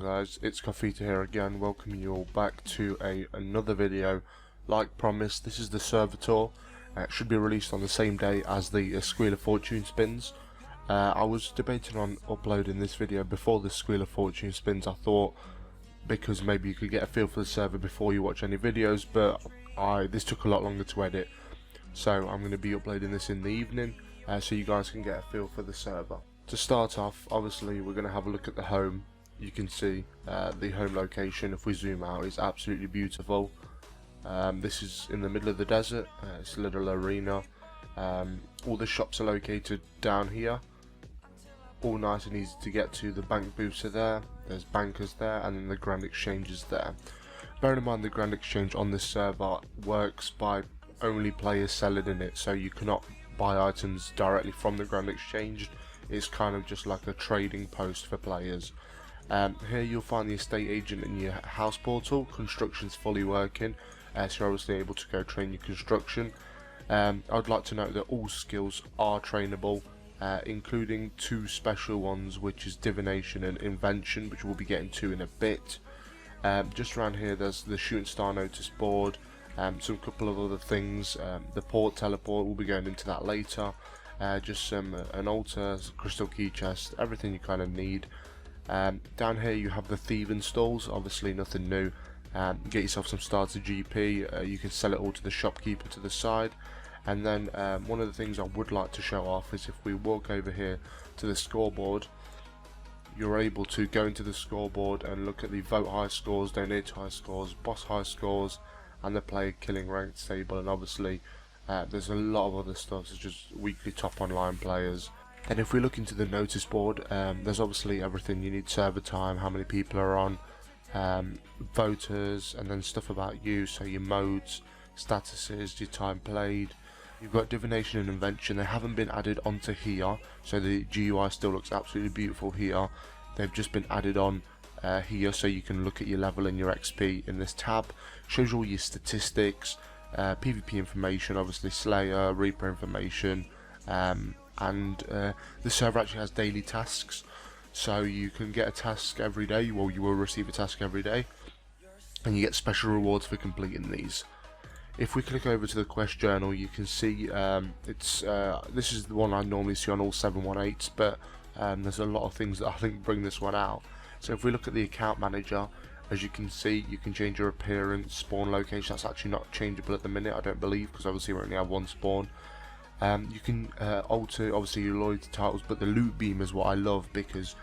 guys, it's Coffeeta here again, welcoming you all back to another video. Like promised, this is the server tour. It should be released on the same day as the Squeal of Fortune spins. I was debating on uploading this video before the Squeal of Fortune spins. I thought because maybe you could get a feel for the server before you watch any videos, but this took a lot longer to edit, so I'm going to be uploading this in the evening so you guys can get a feel for the server. To start off, obviously we're going to have a look at the home. You can see the home location, if we zoom out, is absolutely beautiful. This is in the middle of the desert. It's a little arena. All the shops are located down here, all nice and easy to get to. The bank booths are there, there's bankers there, and then the Grand Exchange is there. Bearing in mind the Grand Exchange on this server works by only players selling in it, so you cannot buy items directly from the Grand Exchange. It's kind of just like a trading post for players. Here you'll find the estate agent in your house portal. Construction's fully working, so you're obviously able to go train your construction. I'd like to note that all skills are trainable, including two special ones, which is divination and invention, which we'll be getting to in a bit. Just around here there's the shooting star notice board, some couple of other things. The port teleport, we'll be going into that later. Just an altar, crystal key chest, everything you kind of need. Down here you have the thieving stalls, obviously nothing new. Get yourself some starter GP, you can sell it all to the shopkeeper to the side. And then one of the things I would like to show off is if we walk over here to the scoreboard, you're able to go into the scoreboard and look at the vote high scores, donate high scores, boss high scores, and the player killing ranked table. And obviously there's a lot of other stuff, such as weekly top online players. And if we look into the notice board, there's obviously everything you need: server time, how many people are on, voters, and then stuff about you, so your modes, statuses, your time played. You've got divination and invention. They haven't been added onto here, so the GUI still looks absolutely beautiful here. They've just been added on here, so you can look at your level and your XP in this tab. Shows you all your statistics, PvP information, obviously Slayer, Reaper information, and the server actually has daily tasks, so you can get a task every day, or you will receive a task every day, and you get special rewards for completing these. If we click over to the quest journal, you can see this is the one I normally see on all 718s, but there's a lot of things that I think bring this one out. So if we look at the account manager, as you can see, you can change your appearance, spawn location. That's actually not changeable at the minute, I don't believe, because obviously we only have one spawn. You can alter obviously your loyalty titles, but the loot beam is what I love, because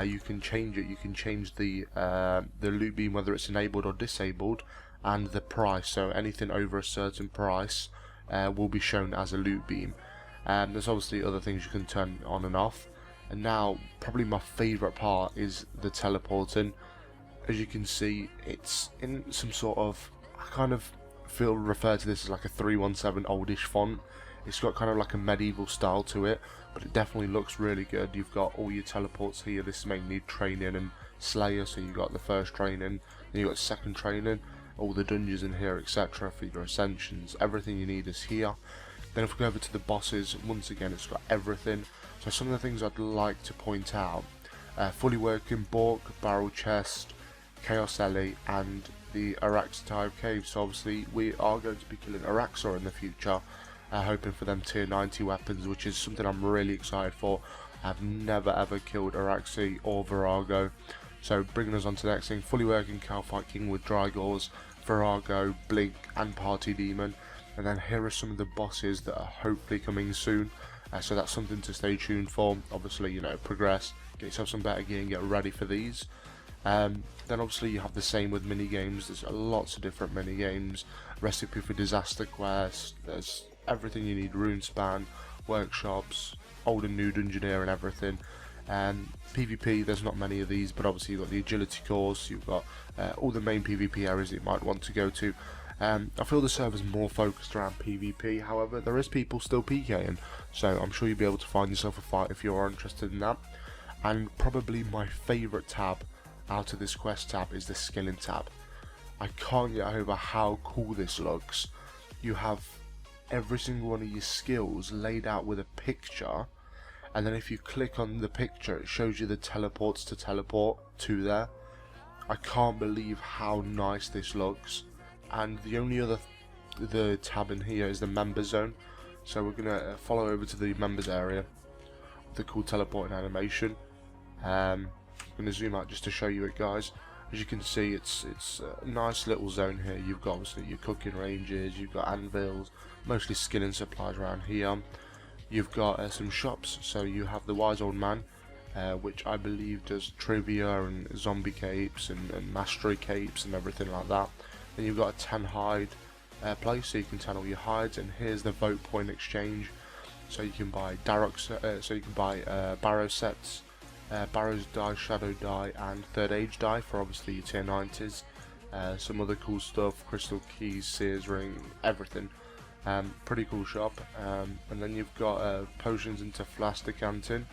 you can change it. You can change the loot beam, whether it's enabled or disabled, and the price. So anything over a certain price will be shown as a loot beam. There's obviously other things you can turn on and off. And now probably my favourite part is the teleporting. As you can see, it's in some sort of, I kind of refer to this as like a 317 oldish font. It's got kind of like a medieval style to it, but it definitely looks really good. You've got all your teleports here. This may need training and Slayer, so you've got the first training, then you've got second training, all the dungeons in here, etc. for your ascensions. Everything you need is here. Then if we go over to the bosses, once again it's got everything. So some of the things I'd like to point out: fully working Bork, barrel chest, Chaos Ellie, and the Araxxor type cave. So obviously we are going to be killing Araxxor in the future, hoping for them tier 90 weapons, which is something I'm really excited for. I've never ever killed Araxxor or Vorago. So bringing us on to the next thing: fully working Calfight King with Drygores, Vorago, Blink, and Party Demon. And then here are some of the bosses that are hopefully coming soon, so that's something to stay tuned for. Obviously, you know, progress, get yourself some better gear and get ready for these. Then obviously you have the same with minigames. There's lots of different minigames: recipe for disaster quest, there's everything you need, RuneScape, workshops, old and new dungeoneering, and everything. PvP, there's not many of these, but obviously you've got the agility course, you've got all the main PvP areas that you might want to go to. I feel the server's more focused around PvP, however there is people still PKing, so I'm sure you'll be able to find yourself a fight if you're interested in that. And probably my favourite tab out of this quest tab is the skilling tab. I can't get over how cool this looks. You have every single one of your skills laid out with a picture, and then if you click on the picture it shows you the teleports to teleport to there. I can't believe how nice this looks. And the only other tab in here is the member zone. So we're gonna follow over to the members area with the cool teleporting animation. I'm gonna zoom out just to show you it, guys. As you can see, it's a nice little zone here. You've got obviously your cooking ranges, you've got anvils, mostly skilling supplies around here. You've got some shops, so you have the Wise Old Man, which I believe does trivia and zombie capes and mastery capes and everything like that. Then you've got a 10 hide place, so you can 10 all your hides. And here's the vote point exchange, so you can buy barrow sets, Barrow's die, Shadow die, and Third Age die for obviously your tier 90s. Some other cool stuff, crystal keys, Sears ring, everything. Pretty cool shop. And then you've got potions into flask decanting.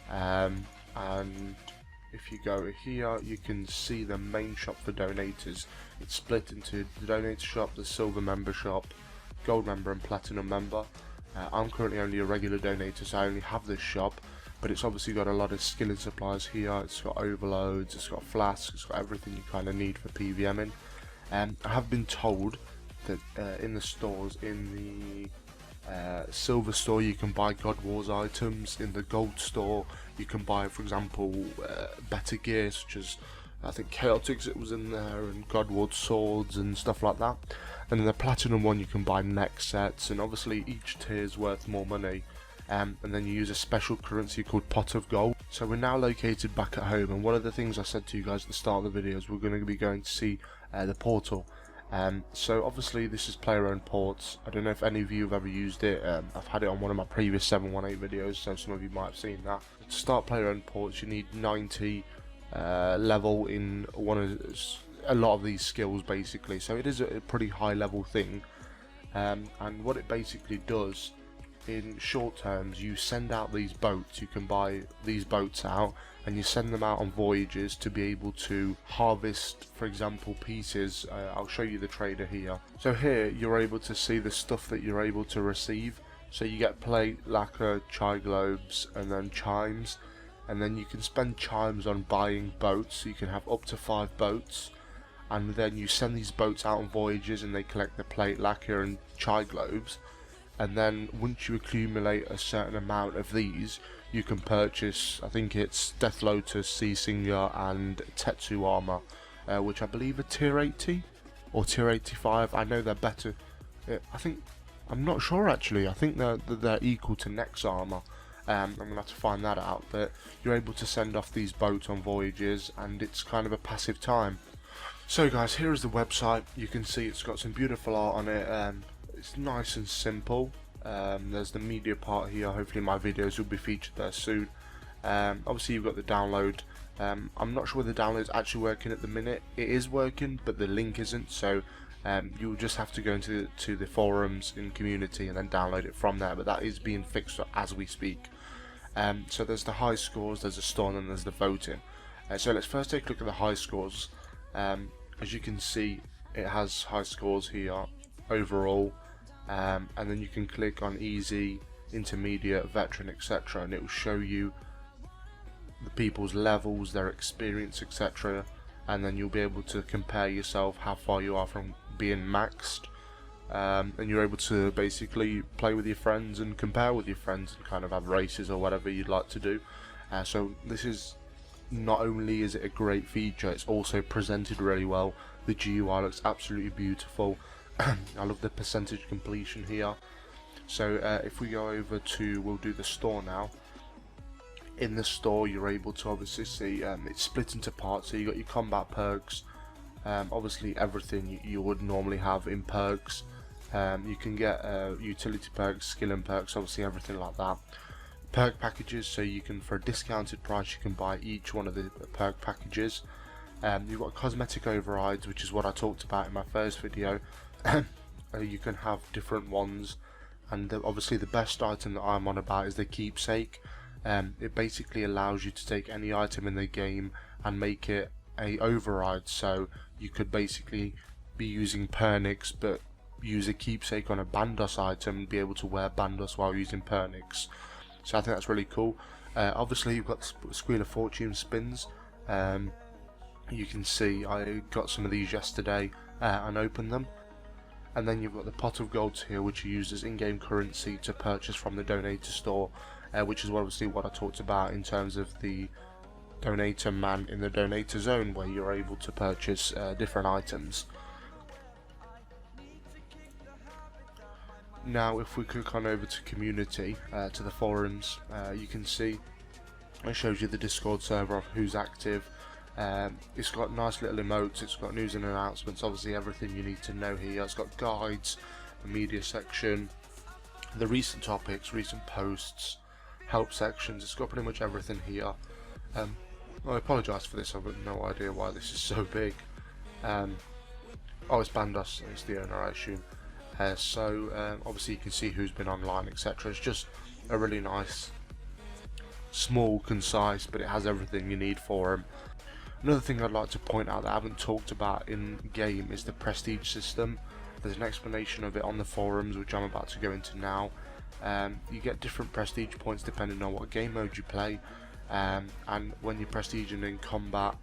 And if you go here, you can see the main shop for donators. It's split into the donator shop, the silver member shop, gold member, and platinum member. I'm currently only a regular donator, so I only have this shop. But it's obviously got a lot of skilling supplies here. It's got overloads, it's got flasks, it's got everything you kind of need for PVMing. I have been told that in the stores, in the silver store, you can buy God Wars items. In the gold store, you can buy, for example, better gear, such as I think Chaotix it was in there, and God Wars swords and stuff like that. And in the platinum one, you can buy neck sets, and obviously each tier is worth more money. And then you use a special currency called Pot of Gold. So we're now located back at home, and one of the things I said to you guys at the start of the video is we're going to be going to see the portal. So obviously this is player owned ports. I don't know if any of you have ever used it. I've had it on one of my previous 718 videos, so some of you might have seen that. To start player owned ports, you need 90 level in a lot of these skills basically. So it is a pretty high level thing. And what it basically does, in short terms, you send out these boats. You can buy these boats out and you send them out on voyages to be able to harvest, for example, pieces. I'll show you the trader here. So here you're able to see the stuff that you're able to receive. So you get plate, lacquer, chai globes, and then chimes, and then you can spend chimes on buying boats. So you can have up to 5 boats, and then you send these boats out on voyages and they collect the plate, lacquer, and chai globes. And then once you accumulate a certain amount of these, you can purchase, I think it's Death Lotus, Sea Singer, and Tetsu armor, which I believe are tier 80 or tier 85. I know they're better. I'm not sure actually. I think they're equal to Nex armor. I'm gonna have to find that out. But you're able to send off these boats on voyages, and it's kind of a passive time. So guys, here is the website. You can see it's got some beautiful art on it. It's nice and simple. There's the media part here. Hopefully my videos will be featured there soon. Obviously you've got the download. I'm not sure whether the download is actually working at the minute. It is working, but the link isn't, so you'll just have to go into the forums in community and then download it from there, but that is being fixed as we speak. So there's the high scores, there's a store, and then there's the voting. So let's first take a look at the high scores. As you can see, it has high scores here overall. And then you can click on easy, intermediate, veteran, etc., and it will show you the people's levels, their experience, etc., and then you'll be able to compare yourself how far you are from being maxed, and you're able to basically play with your friends and compare with your friends and kind of have races or whatever you'd like to do. So this is, not only is it a great feature, it's also presented really well. The GUI looks absolutely beautiful. I love the percentage completion here. So if we go over to, we'll do the store now. In the store you're able to obviously see it's split into parts. So you got your combat perks, obviously everything you would normally have in perks. You can get utility perks, skill and perks, obviously everything like that. Perk packages, so you can, for a discounted price, you can buy each one of the perk packages. You've got cosmetic overrides, which is what I talked about in my first video. You can have different ones, and obviously the best item that I'm on about is the keepsake. It basically allows you to take any item in the game and make it a override, so you could basically be using Pernix but use a keepsake on a Bandos item and be able to wear Bandos while using Pernix. So I think that's really cool. Obviously you've got Squeal of Fortune spins. You can see I got some of these yesterday and opened them. And then you've got the pot of golds here, which are used as in-game currency to purchase from the donator store, which is obviously what I talked about in terms of the donator man in the donator zone, where you're able to purchase different items. Now if we click on over to community, to the forums, you can see it shows you the Discord server of who's active. It's got nice little emotes, it's got news and announcements, obviously everything you need to know here. It's got guides, the media section, the recent topics, recent posts, help sections. It's got pretty much everything here. I apologise for this, I've got no idea why this is so big. Oh, it's Bandos, it's the owner, I assume. Obviously you can see who's been online, etc. It's just a really nice, small, concise, but it has everything you need for him. Another thing I'd like to point out that I haven't talked about in game is the prestige system. There's an explanation of it on the forums, which I'm about to go into now. You get different prestige points depending on what game mode you play, and when you're prestiging in combat,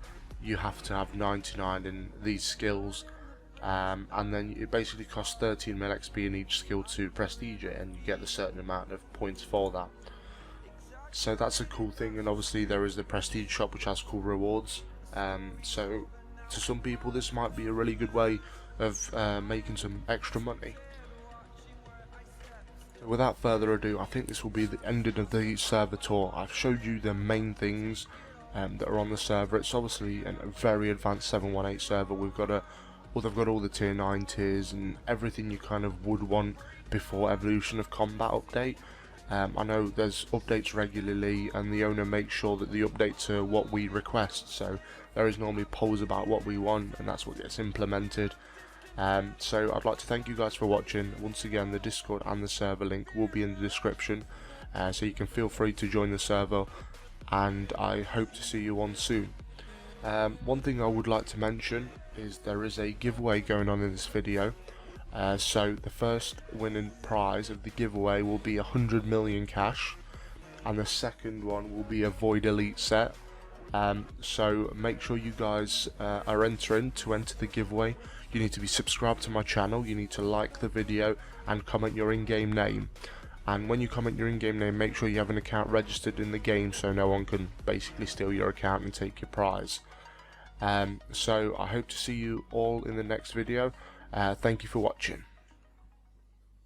you have to have 99 in these skills, and then it basically costs 13 mil XP in each skill to prestige it, and you get a certain amount of points for that. So that's a cool thing, and obviously there is the prestige shop, which has cool rewards. So to some people this might be a really good way of making some extra money. Without further ado, I think this will be the ending of the server tour. I've showed you the main things that are on the server. It's obviously a very advanced 718 server. They've got all the tier 9 tiers and everything you kind of would want before Evolution of Combat update. I know there's updates regularly, and the owner makes sure that the updates are what we request, so there is normally polls about what we want, and that's what gets implemented. So I'd like to thank you guys for watching. Once again, the Discord and the server link will be in the description, so you can feel free to join the server, and I hope to see you on soon. One thing I would like to mention is there is a giveaway going on in this video. So the first winning prize of the giveaway will be 100 million cash, and the second one will be a Void Elite set. So make sure you guys are entering to enter the giveaway. You need to be subscribed to my channel, you need to like the video and comment your in-game name. And when you comment your in-game name, make sure you have an account registered in the game so no one can basically steal your account and take your prize. So I hope to see you all in the next video. Thank you for watching.